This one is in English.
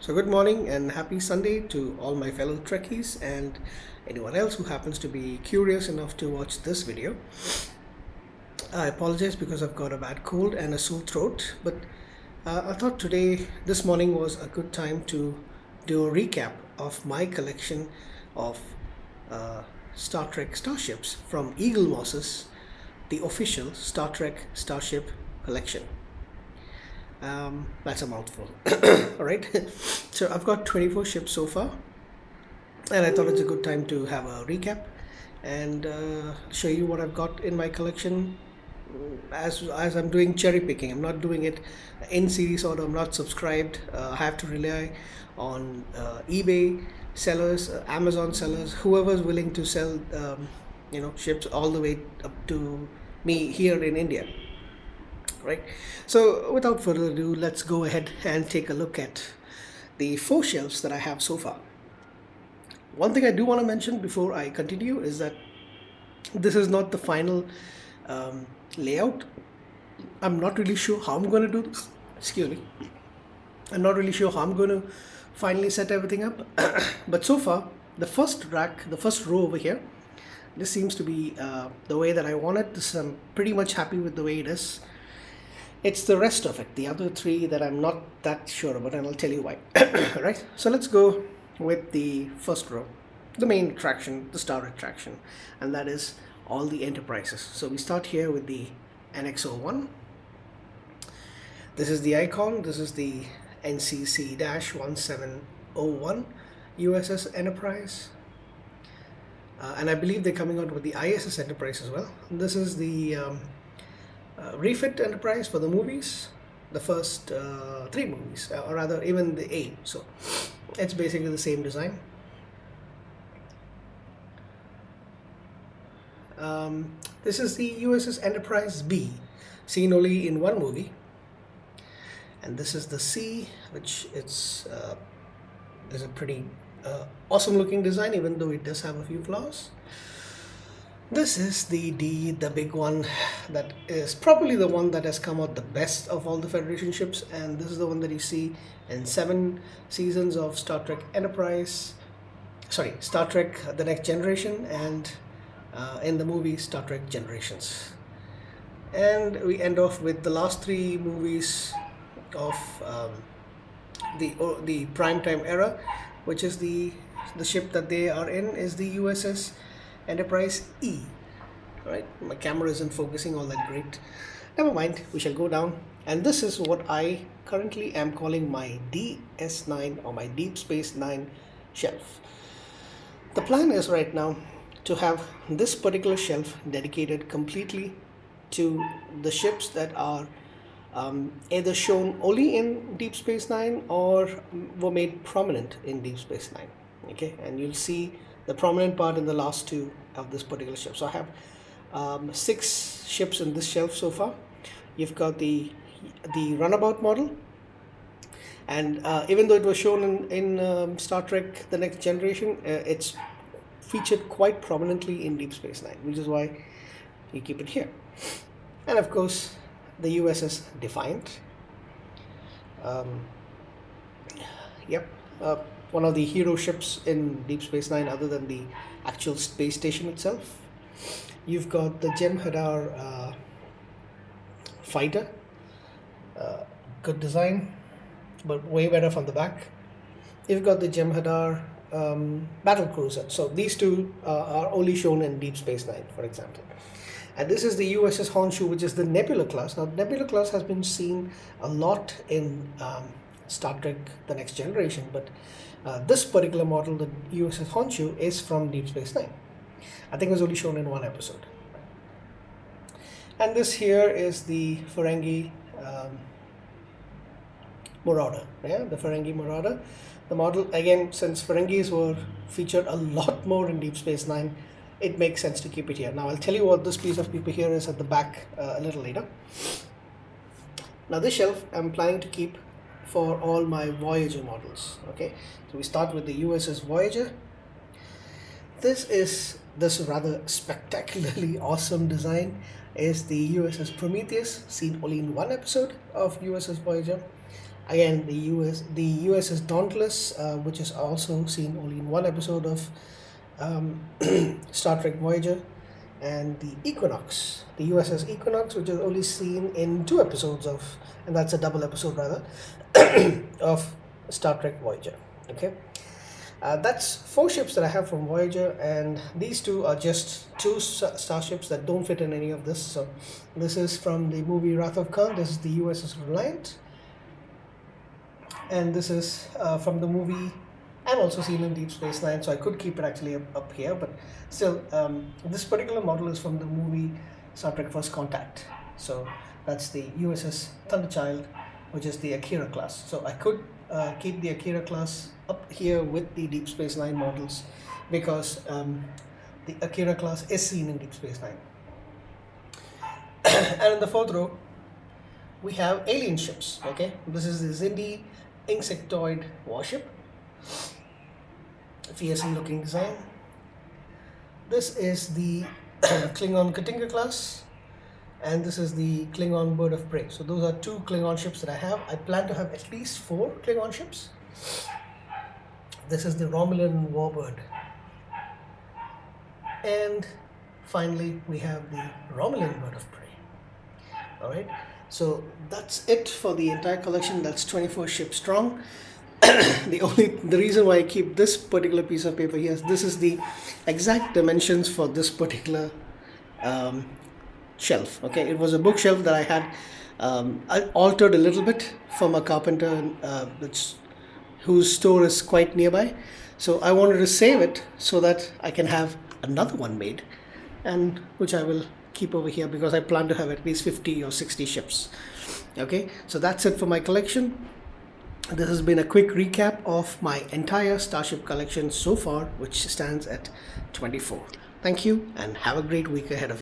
So, good morning and happy Sunday to all my fellow Trekkies and anyone else who happens to be curious enough to watch this video. I apologize because I've got a bad cold and a sore throat, but I thought this morning was a good time to do a recap of my collection of uh, Star Trek Starships from Eaglemoss's the official Star Trek Starship collection. That's a mouthful. All right. So I've got 24 ships so far, and I thought it's a good time to have a recap and show you what I've got in my collection. As I'm doing cherry picking, I'm not doing it in series order. I'm not subscribed. I have to rely on eBay sellers, Amazon sellers, whoever's willing to sell, ships all the way up to me here in India. Right. So without further ado, let's go ahead and take a look at the 4 shelves that I have so far. One thing I do want to mention before I continue is that this is not the final layout. I'm not really sure how I'm going to do this. Excuse me. I'm not really sure how I'm going to finally set everything up. But so far, the first rack, the first row over here, this seems to be the way that I want it. I'm pretty much happy with the way it is. It's the rest of it, the other 3 that I'm not that sure about, and I'll tell you why. Right? So let's go with the first row, the main attraction, the star attraction, and that is all the Enterprises. So we start here with the NX-01. This is the icon. This is the NCC-1701 USS Enterprise. And I believe they're coming out with the ISS Enterprise as well. This is the refit Enterprise for the movies, the first 3 movies, or rather even the 8. So it's basically the same design. This is the USS Enterprise B, seen only in 1 movie. And this is the C, which is a pretty awesome looking design, even though it does have a few flaws. This is the D, the big one, that is probably the one that has come out the best of all the Federation ships, and this is the one that you see in 7 seasons of Star Trek Star Trek The Next Generation, and in the movie Star Trek Generations. And we end off with the last 3 movies of the primetime era, which is the ship that they are in is the USS Enterprise E. Right, my camera isn't focusing all that great. Never mind, we shall go down. And this is what I currently am calling my DS9 or my Deep Space 9 shelf. The plan is right now to have this particular shelf dedicated completely to the ships that are either shown only in Deep Space Nine or were made prominent in Deep Space Nine. Okay, and you'll see the prominent part in the last 2 of this particular ship. So I have 6 ships in this shelf so far. You've got the runabout model, and even though it was shown in Star Trek The Next Generation, it's featured quite prominently in Deep Space Nine, which is why you keep it here. And of course, the USS Defiant. One of the hero ships in Deep Space Nine, other than the actual space station itself. You've got the Jem'Hadar fighter. Good design, but way better from the back. You've got the Jem'Hadar battle cruiser. So these 2 are only shown in Deep Space Nine, for example. And this is the USS Honshu, which is the Nebula class. Now, Nebula class has been seen a lot in Star Trek The Next Generation, but this particular model, the USS Honshu, is from Deep Space Nine. I think it was only shown in 1 episode. And this here is the Ferengi Marauder. Yeah, the Ferengi Marauder. The model, again, since Ferengis were featured a lot more in Deep Space Nine, it makes sense to keep it here. Now I'll tell you what this piece of paper here is at the back a little later. Now this shelf I'm planning to keep for all my Voyager models. Okay, so we start with the USS Voyager. This rather spectacularly awesome design is the USS Prometheus, seen only in 1 episode of USS Voyager. Again, the USS Dauntless, which is also seen only in one episode of um, Star Trek Voyager, and the Equinox, the USS Equinox, which is only seen in two episodes of, and that's a double episode rather, of Star Trek Voyager. Okay, that's four ships that I have from Voyager, and these two are just two starships that don't fit in any of this. So, this is from the movie Wrath of Khan. This is the USS Reliant, and this is from the movie. I've also seen in Deep Space Nine, so I could keep it actually up here, but still, this particular model is from the movie Star Trek First Contact. So that's the USS Thunderchild, which is the Akira class. So I could keep the Akira class up here with the Deep Space Nine models because the Akira class is seen in Deep Space Nine. And in the fourth row, we have alien ships. Okay, this is the Xindi insectoid warship, fearsome looking design. This is the Klingon Katinga class, and this is the Klingon Bird of Prey. So those are two Klingon ships that I have. I plan to have at least four Klingon ships. This is the Romulan Warbird, and finally we have the Romulan Bird of Prey. All right, so that's it for the entire collection. That's 24 ships strong. The reason why I keep this particular piece of paper here is this is the exact dimensions for this particular shelf. Okay, it was a bookshelf that I had I altered a little bit from a carpenter whose store is quite nearby. So I wanted to save it so that I can have another one made, and which I will keep over here because I plan to have at least 50 or 60 ships. Okay, so that's it for my collection. This has been a quick recap of my entire Starship collection so far, which stands at 24. Thank you, and have a great week ahead of you.